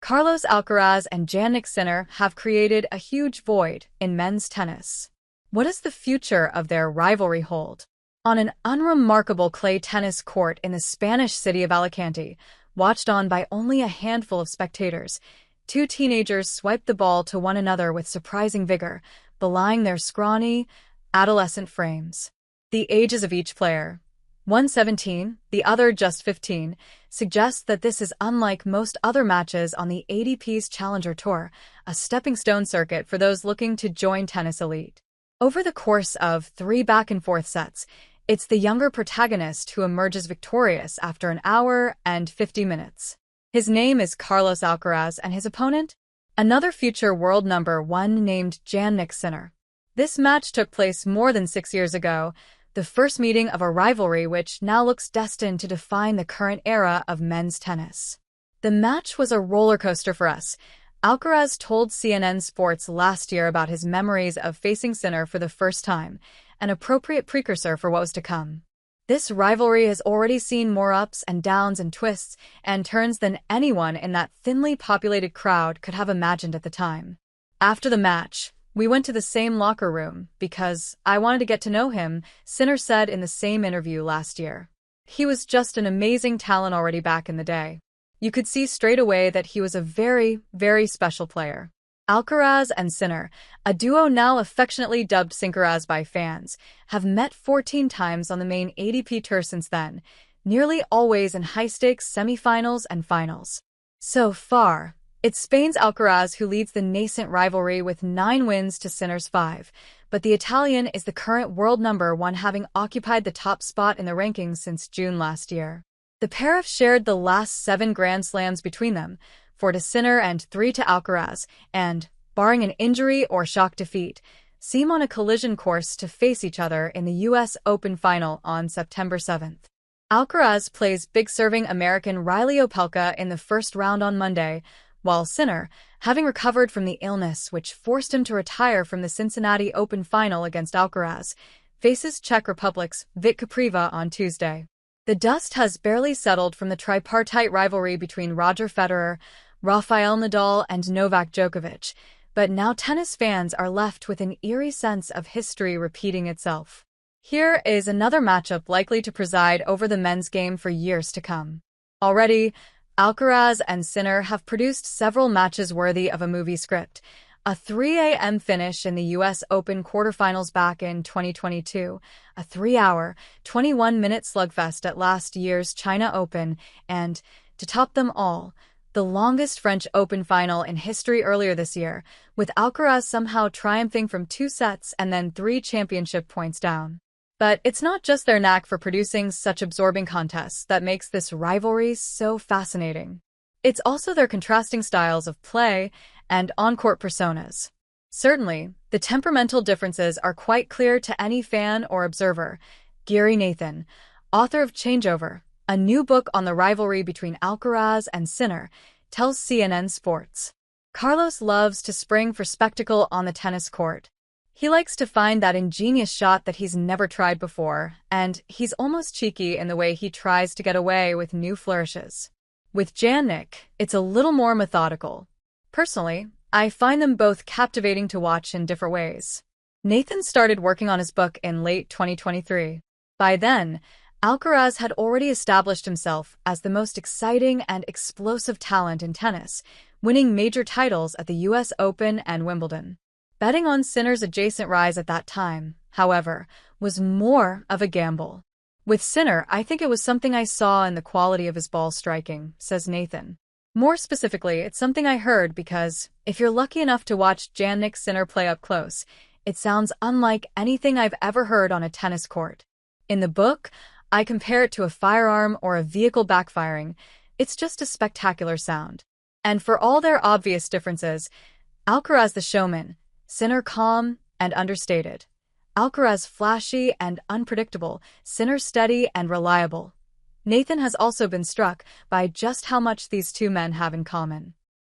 Carlos Alcaraz and Jannik Sinner have created a huge void in men's tennis. What does the future of their rivalry hold? On an unremarkable clay tennis court in the Spanish city of Alicante, watched on by only a handful of spectators, two teenagers swiped the ball to one another with surprising vigor, belying their scrawny, adolescent frames. The ages of each player, one 17, the other just 15, suggests that this is unlike most other matches on the ATP's Challenger Tour, a stepping-stone circuit for those looking to join tennis elite. Over the course of 3 back-and-forth sets, it's the younger protagonist who emerges victorious after an hour and 50 minutes. His name is Carlos Alcaraz, and his opponent? Another future world number 1 named Jannik Sinner. This match took place more than 6 years ago, the first meeting of a rivalry which now looks destined to define the current era of men's tennis. The match was a roller coaster for us. Alcaraz told CNN Sports last year about his memories of facing Sinner for the first time, an appropriate precursor for what was to come. This rivalry has already seen more ups and downs and twists and turns than anyone in that thinly populated crowd could have imagined at the time. After the match, "We went to the same locker room because I wanted to get to know him," Sinner said in the same interview last year. He was just an amazing talent already back in the day. You could see straight away that he was a very, very special player. Alcaraz and Sinner, a duo now affectionately dubbed Sinkeraz by fans, have met 14 times on the main ATP Tour since then, nearly always in high-stakes semifinals and finals. So far, it's Spain's Alcaraz who leads the nascent rivalry with 9 wins to Sinner's 5, but the Italian is the current world number 1, having occupied the top spot in the rankings since June last year. The pair have shared the last 7 Grand Slams between them, 4 to Sinner and 3 to Alcaraz, and, barring an injury or shock defeat, seem on a collision course to face each other in the US Open final on September 7th. Alcaraz plays big-serving American Riley Opelka in the first round on Monday, while Sinner, having recovered from the illness which forced him to retire from the Cincinnati Open final against Alcaraz, faces Czech Republic's Vit Kopriva on Tuesday. The dust has barely settled from the tripartite rivalry between Roger Federer, Rafael Nadal, and Novak Djokovic, but now tennis fans are left with an eerie sense of history repeating itself. Here is another matchup likely to preside over the men's game for years to come. Already, Alcaraz and Sinner have produced several matches worthy of a movie script. A 3 a.m. finish in the US Open quarterfinals back in 2022, a 3-hour, 21-minute slugfest at last year's China Open, and, to top them all, the longest French Open final in history earlier this year, with Alcaraz somehow triumphing from 2 sets and then 3 championship points down. But it's not just their knack for producing such absorbing contests that makes this rivalry so fascinating. It's also their contrasting styles of play and on-court personas. Certainly, the temperamental differences are quite clear to any fan or observer. Gary Nathan, author of Changeover, a new book on the rivalry between Alcaraz and Sinner, tells CNN Sports. Carlos loves to spring for spectacle on the tennis court. He likes to find that ingenious shot that he's never tried before, and he's almost cheeky in the way he tries to get away with new flourishes. With Jannik, it's a little more methodical. Personally, I find them both captivating to watch in different ways. Nathan started working on his book in late 2023. By then, Alcaraz had already established himself as the most exciting and explosive talent in tennis, winning major titles at the US Open and Wimbledon. Betting on Sinner's adjacent rise at that time, however, was more of a gamble. With Sinner, I think it was something I saw in the quality of his ball striking, says Nathan. More specifically, it's something I heard because, if you're lucky enough to watch Jannik Sinner play up close, it sounds unlike anything I've ever heard on a tennis court. In the book, I compare it to a firearm or a vehicle backfiring. It's just a spectacular sound. And for all their obvious differences, Alcaraz the showman, Sinner calm and understated. Alcaraz flashy and unpredictable, Sinner steady and reliable. Nathan has also been struck by just how much these two men have in common.